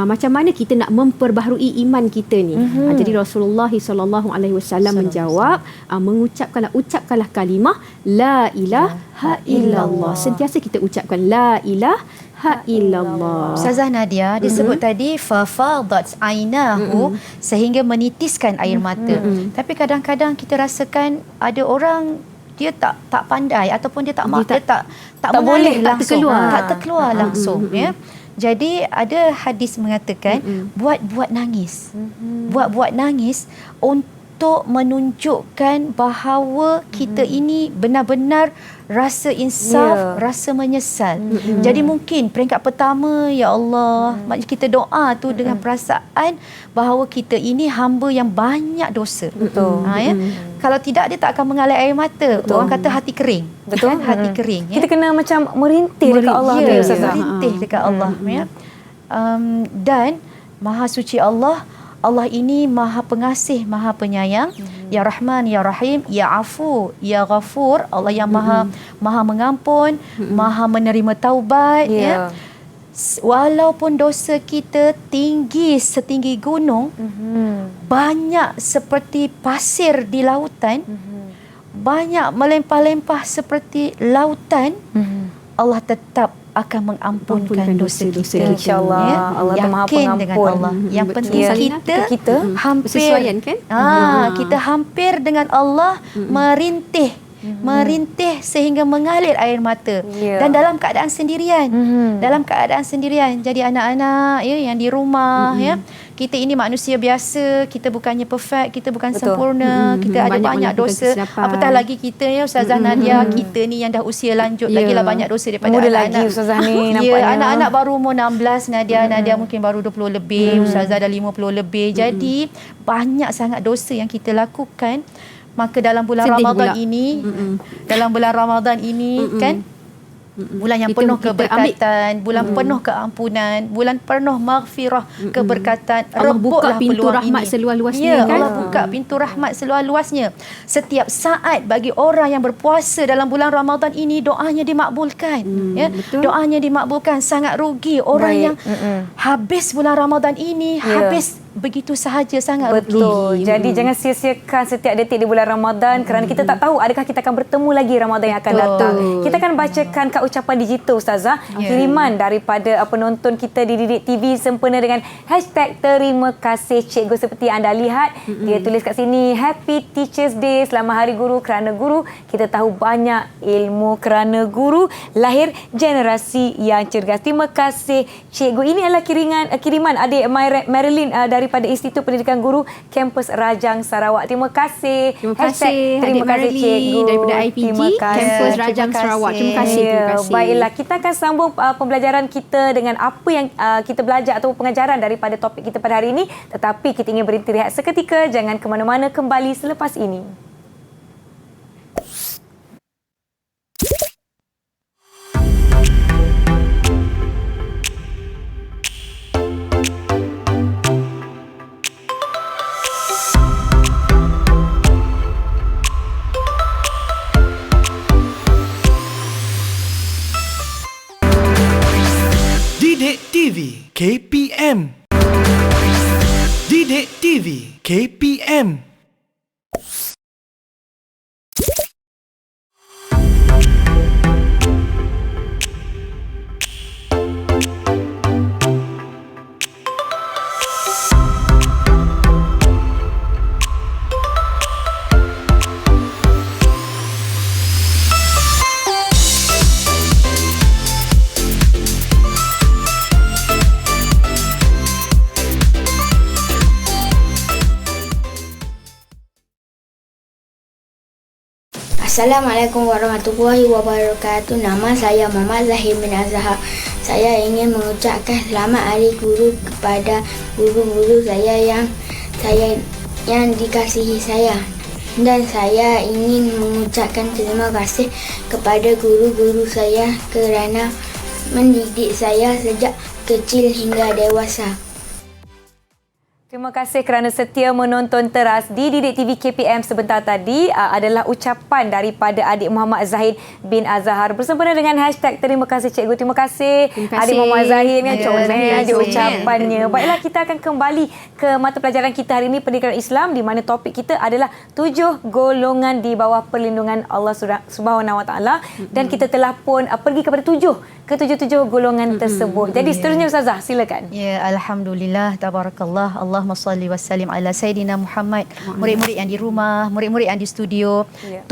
macam mana kita nak memperbaharui iman kita ni. Jadi Rasulullah sallallahu alaihi wasallam menjawab, ucapkanlah kalimah la ilaha illallah. Sentiasa kita ucapkan la ilaha illallah. Ustazah Nadia disebut tadi fafadat ainahu, sehingga menitiskan air mata. Tapi kadang-kadang kita rasakan ada orang dia tak pandai ataupun dia tak boleh langsung, tak terkeluar langsung, ya. Jadi ada hadis mengatakan buat nangis. Buat nangis untuk menunjukkan bahawa kita ini benar-benar rasa insaf, rasa menyesal. Jadi mungkin peringkat pertama, ya Allah, kita doa tu dengan perasaan bahawa kita ini hamba yang banyak dosa. Ya? Kalau tidak, dia tak akan mengalir air mata. Orang kata hati kering. Kan? Hati kering. Ya? Kita kena macam merintih dekat Allah. Merintih dekat Allah. Ya? Dan Maha Suci Allah ini Maha Pengasih, Maha Penyayang. Ya Rahman, Ya Rahim, Ya Afu, Ya Ghafur. Allah yang Maha mengampun, Maha menerima taubat. Ya. Walaupun dosa kita tinggi setinggi gunung, banyak seperti pasir di lautan, banyak melempah-lempah seperti lautan, Allah tetap akan mengampunkan dosa-dosa kita. InsyaAllah. Allah tu Maha Yakin Pengampun. dengan Allah. Yang penting kita hampir sesuaian kan? Kita hampir dengan Allah merintih merintih sehingga mengalir air mata. Dan dalam keadaan sendirian. Dalam keadaan sendirian. Jadi anak-anak ya yang di rumah ya, kita ini manusia biasa, kita bukannya perfect, kita bukan sempurna, kita ada banyak dosa. Apatah lagi kita ya Ustazah Nadia, kita ni yang dah usia lanjut, lagilah banyak dosa daripada muda anak-anak. lagi Ustazah ni nampaknya. Ya, anak-anak baru umur 16, Nadia mungkin baru 20 lebih, Ustazah dah 50 lebih. Jadi banyak sangat dosa yang kita lakukan. Maka dalam bulan Ramadan ini, dalam bulan Ramadan ini kan, bulan yang penuh keberkatan, bulan penuh keampunan, bulan penuh maghfirah, keberkatan. Allah buka Rebutlah pintu peluang rahmat ini. seluas-luasnya kan. Allah buka pintu rahmat seluas-luasnya. Setiap saat bagi orang yang berpuasa dalam bulan Ramadan ini, doanya dimakbulkan. Doanya dimakbulkan. Sangat rugi orang yang habis bulan Ramadan ini, habis begitu sahaja, sangat rugi. Jadi jangan sia-siakan setiap detik di bulan Ramadan kerana kita tak tahu adakah kita akan bertemu lagi Ramadan yang akan datang. Kita akan bacakan kad ucapan digital Ustazah, kiriman daripada penonton kita di Didik TV sempena dengan hashtag terima kasih cikgu. Seperti anda lihat, dia tulis kat sini, Happy Teachers Day, selamat Hari Guru. Kerana guru, kita tahu banyak ilmu. Kerana guru, lahir generasi yang cergas. Terima kasih cikgu. Ini adalah kiriman adik Marilyn daripada Institut Pendidikan Guru Kampus Rajang Sarawak. Terima kasih. Terima kasih Terima kasih cikgu daripada IPG Kampus Rajang Sarawak. Terima kasih. Terima kasih. Baiklah, kita akan sambung pembelajaran kita dengan apa yang kita belajar atau pengajaran daripada topik kita pada hari ini. Tetapi kita ingin berhenti rehat seketika. Jangan ke mana-mana, kembali selepas ini. Didik TV KPM. Didik TV KPM. Assalamualaikum warahmatullahi wabarakatuh. Nama saya Muhammad Zahir bin Azhar. Saya ingin mengucapkan selamat Hari Guru kepada guru-guru saya yang dikasihi saya. Dan saya ingin mengucapkan terima kasih kepada guru-guru saya kerana mendidik saya sejak kecil hingga dewasa. Terima kasih kerana setia menonton teras di Didik TV KPM. Sebentar tadi adalah ucapan daripada adik Muhammad Zahid bin Azhar bersempena dengan hashtag terima kasih cikgu. Terima kasih adik Muhammad Zahid yang comel je ucapannya. Baiklah, kita akan kembali ke mata pelajaran kita hari ini, pendidikan Islam, di mana topik kita adalah 7 golongan di bawah perlindungan Allah Subhanahu Wa Taala, dan kita telah pun pergi kepada 7 golongan tersebut. Jadi seterusnya Ustazah, silakan. Ya, alhamdulillah, tabarakallah. Allahumma salli wa sallim ala Sayyidina Muhammad. Murid-murid yang di rumah, murid-murid yang di studio. 7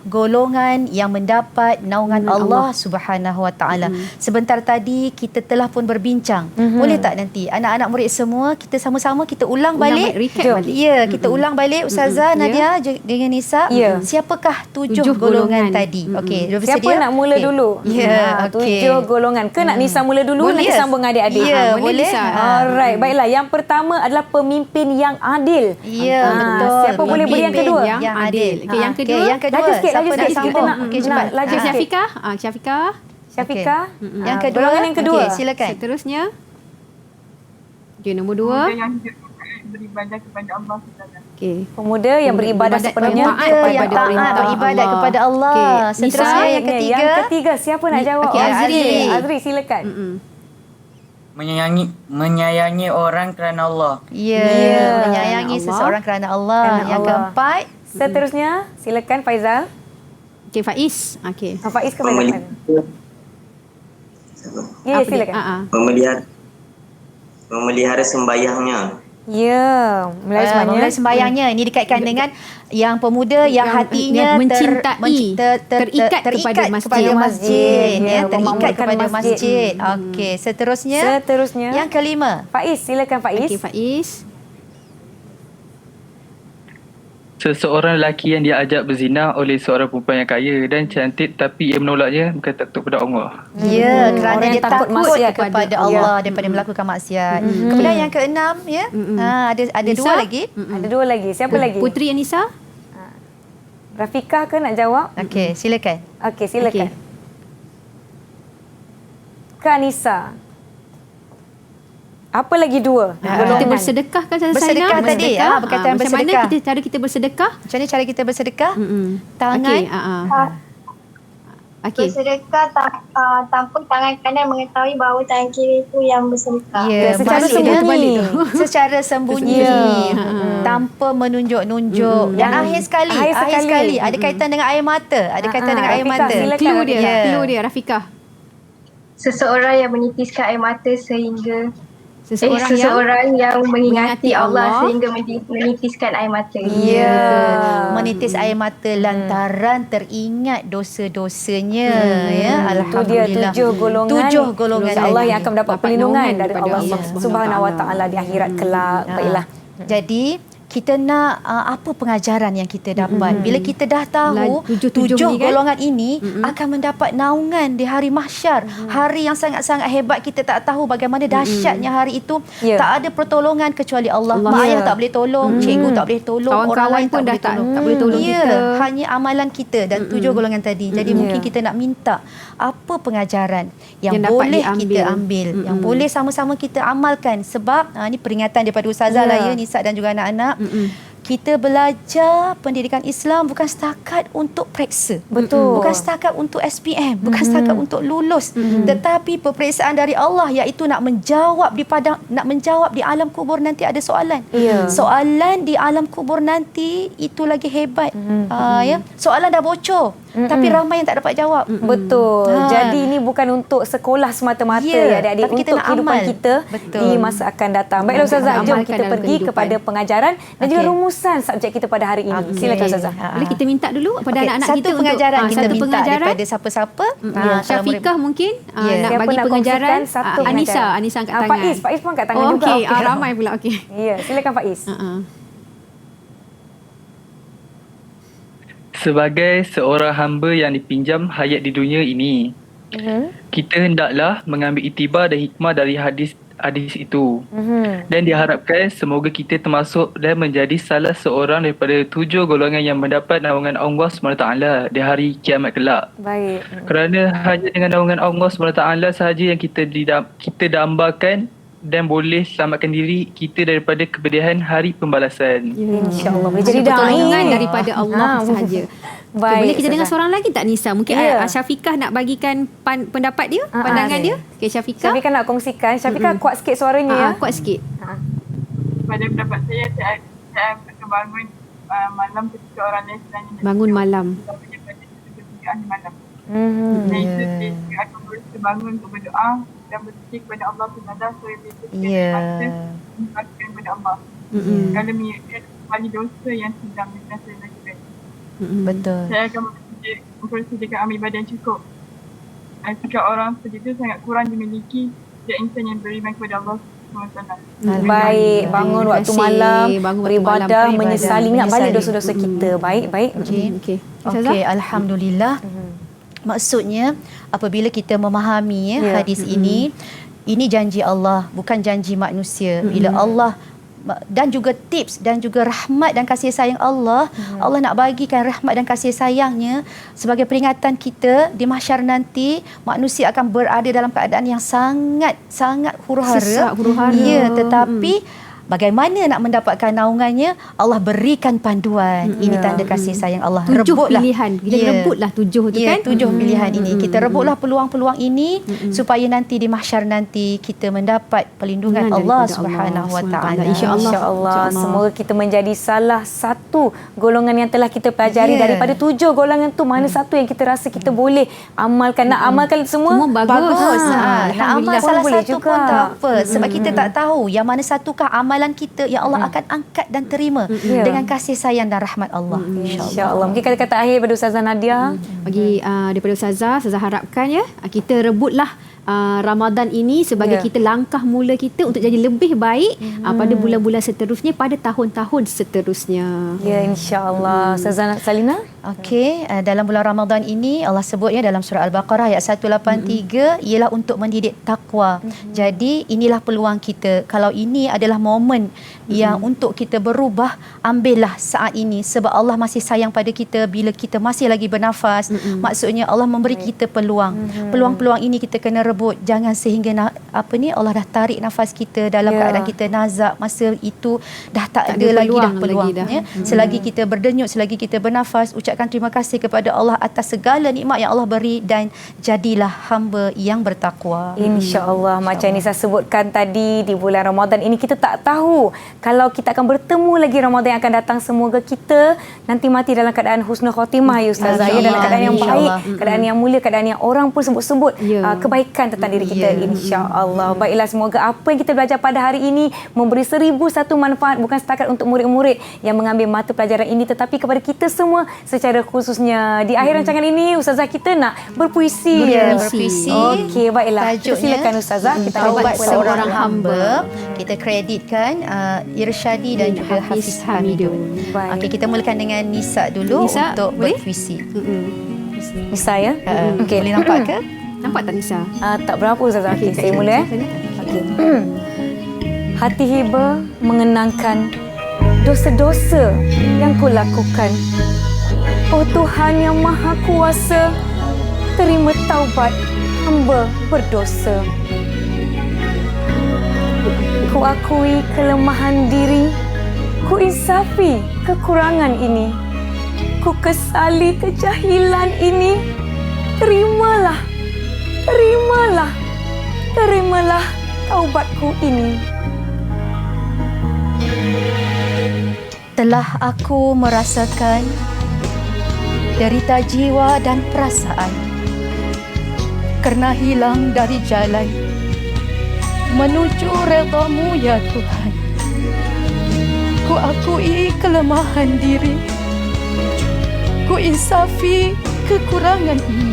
golongan yang mendapat naungan Allah Subhanahu Wa Taala. Sebentar tadi kita telah pun berbincang. Boleh tak nanti anak-anak murid semua kita sama-sama kita ulang balik? Ya, kita ulang balik Ustazah Nadia dengan Nisa. Siapakah 7 golongan tadi? Okey, siapa nak mula dulu? Ya, 7 golongan. Ke nak Nisa mula dulu, nanti sambung adik-adik? Ya, boleh. Alright, baiklah. Yang pertama adalah pemimpin yang adil. Ya, betul. Siapa boleh beri yang kedua? Yang adil. Okey, yang kedua. Yang kedua. Laju sikit, laju sikit. Kita nak cepat. Laju sikit. Syafiqah. Yang kedua. Golongan yang kedua. Okey, silakan. Seterusnya. Okey, nombor 2. Yang beribadah kepada Allah Taala. Okey. Pemuda yang beribadah sepenuhnya yang taat beribadat kepada Allah. Seterusnya yang ketiga. Yang ketiga, siapa nak jawab? Azri, silakan. Menyayangi orang kerana Allah. Ya, menyayangi seseorang kerana Allah. Yang keempat. Seterusnya, silakan Faizal. Okey, Faiz. Okey. Faiz ke Faizal? Ya, silakan. Memelihara sembahyangnya. Ya, memulai sembahyang. Memulai sembahyangnya. Ini dikaitkan dengan yang pemuda yang hatinya terikat kepada masjid. Terikat kepada masjid. Okey, seterusnya. Yang kelima. Faiz, silakan Faiz. Okey, Faiz. Seseorang lelaki yang diajak berzina oleh seorang perempuan yang kaya dan cantik tapi ia menolaknya bukan takut kepada Allah. Ya, kerana dia takut maksiat kepada Allah daripada melakukan maksiat. Kemudian yang keenam, ya. Ada dua lagi. Ada dua lagi. Siapa lagi? Putri Anissa. Rafiqah ke nak jawab? Okey, silakan. Okey, silakan. Kak Anissa. Apa lagi dua? Kita bersedekah kan Saina? Bersedekah tadi. Berkaitan bersedekah. Macam mana cara kita bersedekah? Macam mana cara kita bersedekah? Tangan. Okey. Bersedekah tanpa tangan kanan mengetahui bahawa tangan kiri itu yang bersedekah. Ya, secara sembunyi. Secara sembunyi. Tanpa menunjuk-nunjuk. Dan akhir sekali ada kaitan dengan air mata. Ada kaitan dengan air mata. Clue dia, Rafiqah. Seseorang yang menitiskan air mata sehingga Seseorang yang mengingati Allah sehingga menitiskan air mata. Ya, menitis air mata lantaran teringat dosa-dosanya. Ya, alhamdulillah. Itu dia 7 golongan. Allah yang akan mendapat perlindungan dari Allah Subhanahu Wa Taala di akhirat kelak. Baiklah. Jadi kita nak apa pengajaran yang kita dapat. Bila kita dah tahu 7 golongan ini akan mendapat naungan di hari mahsyar. Hari yang sangat-sangat hebat, kita tak tahu bagaimana dahsyatnya hari itu. Tak ada pertolongan kecuali Allah. Mak ayah tak boleh tolong, cikgu tak boleh tolong, orang lain pun tak boleh tolong kita. Hanya amalan kita dan 7 golongan tadi. Jadi mungkin kita nak minta apa pengajaran yang boleh kita ambil, yang boleh sama-sama kita amalkan. Sebab ini peringatan daripada Ustazah lah ya, Nisa dan juga anak-anak. Kita belajar pendidikan Islam bukan setakat untuk periksa. Betul. Bukan setakat untuk SPM, bukan setakat untuk lulus, tetapi peperiksaan dari Allah, iaitu nak menjawab di alam kubur nanti ada soalan. Soalan di alam kubur nanti itu lagi hebat. Ya. Soalan dah bocor. Tapi ramai yang tak dapat jawab. Betul. Jadi ini bukan untuk sekolah semata-mata ya adik-adik, untuk kita nak kehidupan amal kita di masa akan datang. Baiklah Ustazah, jom kita pergi kepada pengajaran dan juga rumusan subjek kita pada hari ini. Silakan Ustazah. Boleh kita minta dulu kepada anak-anak kita satu pengajaran untuk kita minta daripada siapa-siapa. Syafiqah mungkin nak bagi pengajaran. Anissa angkat tangan. Faiz pun angkat tangan juga. Okey, ramai pula. Okey. Ya, silakan Faiz. Sebagai seorang hamba yang dipinjam hayat di dunia ini, kita hendaklah mengambil iktibar dan hikmah dari hadis itu. Dan diharapkan semoga kita termasuk dan menjadi salah seorang daripada 7 golongan yang mendapat naungan Allah SWT di hari kiamat kelak. Baik. Kerana hanya dengan naungan Allah SWT sahaja yang kita dambakan dan boleh selamatkan diri kita daripada kepedihan hari pembalasan. InsyaAllah. Jadi pertolongan daripada Allah sahaja. Baik. Boleh kita dengar seorang lagi tak Nisa? Mungkin Syafiqah nak bagikan pendapat dia, pandangan dia. Okey, Syafiqah nak kongsikan. Syafiqah kuat sikit suaranya ya. Kuat sikit. Pada pendapat saya akan bangun malam ketika orang lain sedang bangun malam. malam. Dan itu dia akan berusaha bangun untuk berdoa dan berzikir kepada Allah Subhanahu supaya dia masa kepada Allah. Kalau mengingat kembali dosa yang sedang saya lakukan. Betul. Saya akan mempersiapkan amal ibadah yang cukup. Jika orang seperti itu sangat kurang dimiliki dia insan yang beriman kepada Allah SWT. Baik, bangun waktu malam, beribadah, menyesali, ingat balik dosa-dosa kita. Baik. Okey, alhamdulillah. Maksudnya apabila kita memahami hadis ini janji Allah, bukan janji manusia. Bila Allah dan juga tips dan juga rahmat dan kasih sayang Allah, Allah nak bagikan rahmat dan kasih sayangnya sebagai peringatan kita di mahsyar nanti. Manusia akan berada dalam keadaan yang sangat huru-hara. Ya, tetapi bagaimana nak mendapatkan naungannya? Allah berikan panduan. Ini tanda kasih sayang Allah. 7 pilihan. Kita rebutlah 7 tu kan? 7 pilihan ini. Kita rebutlah peluang-peluang ini supaya nanti di mahsyar nanti kita mendapat perlindungan Allah Subhanahu Wa Taala. InsyaAllah. Semoga kita menjadi salah satu golongan yang telah kita pelajari daripada 7 golongan tu. Mana satu yang kita rasa kita boleh amalkan? Nak amalkan semua bagus. Nak amal salah boleh satu juga pun tak apa. Sebab kita tak tahu yang mana satukah amalan amalan kita, ya Allah akan angkat dan terima dengan kasih sayang dan rahmat Allah. InsyaAllah. Mungkin kata-kata akhir daripada Ustazah Nadia. Bagi daripada Ustazah harapkan ya, kita rebutlah Ramadan ini sebagai kita langkah mula kita untuk jadi lebih baik pada bulan-bulan seterusnya, pada tahun-tahun seterusnya. Ya, insya-Allah. Ustazah Salina? Okey, dalam bulan Ramadan ini Allah sebutnya dalam surah Al-Baqarah ayat 183 ialah untuk mendidik takwa. Jadi inilah peluang kita. Kalau ini adalah momen yang untuk kita berubah, ambillah saat ini sebab Allah masih sayang pada kita bila kita masih lagi bernafas. Maksudnya Allah memberi kita peluang. Peluang-peluang ini kita kena rebut. Jangan sehingga Allah dah tarik nafas kita dalam keadaan kita nazak, masa itu dah tak ada lagi dah peluang. Selagi kita berdenyut, selagi kita bernafas, ucapkan terima kasih kepada Allah atas segala nikmat yang Allah beri dan jadilah hamba yang bertakwa. InsyaAllah. Macam yang saya sebutkan tadi, di bulan Ramadan ini kita tak tahu kalau kita akan bertemu lagi Ramadan yang akan datang. Semoga kita nanti mati dalam keadaan husnul khotimah, ya Ustazah, dalam keadaan yang baik, keadaan yang mulia, keadaan yang orang pun sebut-sebut kebaikan tentang diri kita, insya-Allah. Baiklah, semoga apa yang kita belajar pada hari ini memberi 1001 manfaat, bukan setakat untuk murid-murid yang mengambil mata pelajaran ini, tetapi kepada kita semua secara khususnya. Di akhir rancangan ini, Ustazah kita nak berpuisi. Berpuisi. Okey, baiklah. Tajuknya, silakan Ustazah. Kita taubat seorang hamba. Kita kreditkan Irsyadi dan juga Hafiz Hamidun. Okey, kita mulakan dengan Nisa dulu untuk berpuisi. Nisa ya? Okey, boleh nampak ke? Nampak tak Nisa? Tak berapa Ustazah. Okey, saya mula. Okey. Hati hiba mengenangkan dosa-dosa yang ku lakukan. Oh Tuhan yang Maha Kuasa, terima taubat hamba berdosa. Ku akui kelemahan diri, ku insafi kekurangan ini. Ku kesali kejahilan ini. Terimalah, terimalah, terimalah taubatku ini. Telah aku merasakan derita jiwa dan perasaan kerana hilang dari jalan menuju redha-Mu ya Tuhan. Ku akui kelemahan diri, ku insafi kekurangan ini,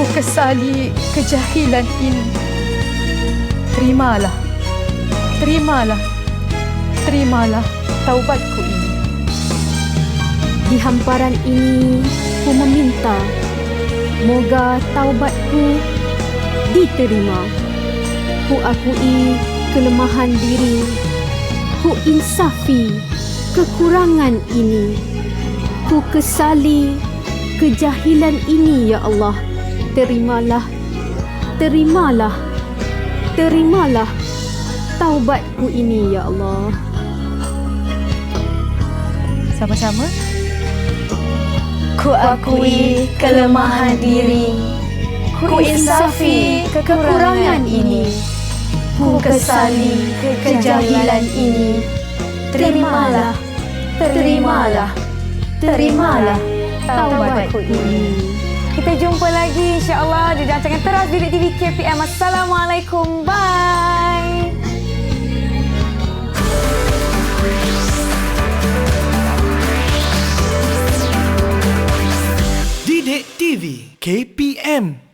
ku kesali kejahilan ini. Terimalah, terimalah, terimalah taubatku ini. Di hamparan ini ku meminta, moga taubatku diterima. Ku akui kelemahan diri, ku insafi kekurangan ini. Ku kesali kejahilan ini ya Allah. Terimalah, terimalah, terimalah taubatku ini ya Allah. Sama-sama. Ku akui kelemahan diri, ku insafi kekurangan ini, ku kesali kejahilan ini. Terimalah, terimalah, terimalah taubatku ini. Kita jumpa lagi insya-Allah di rancangan Teras Didik TV KPM. Assalamualaikum. Bye. Didik TV KPM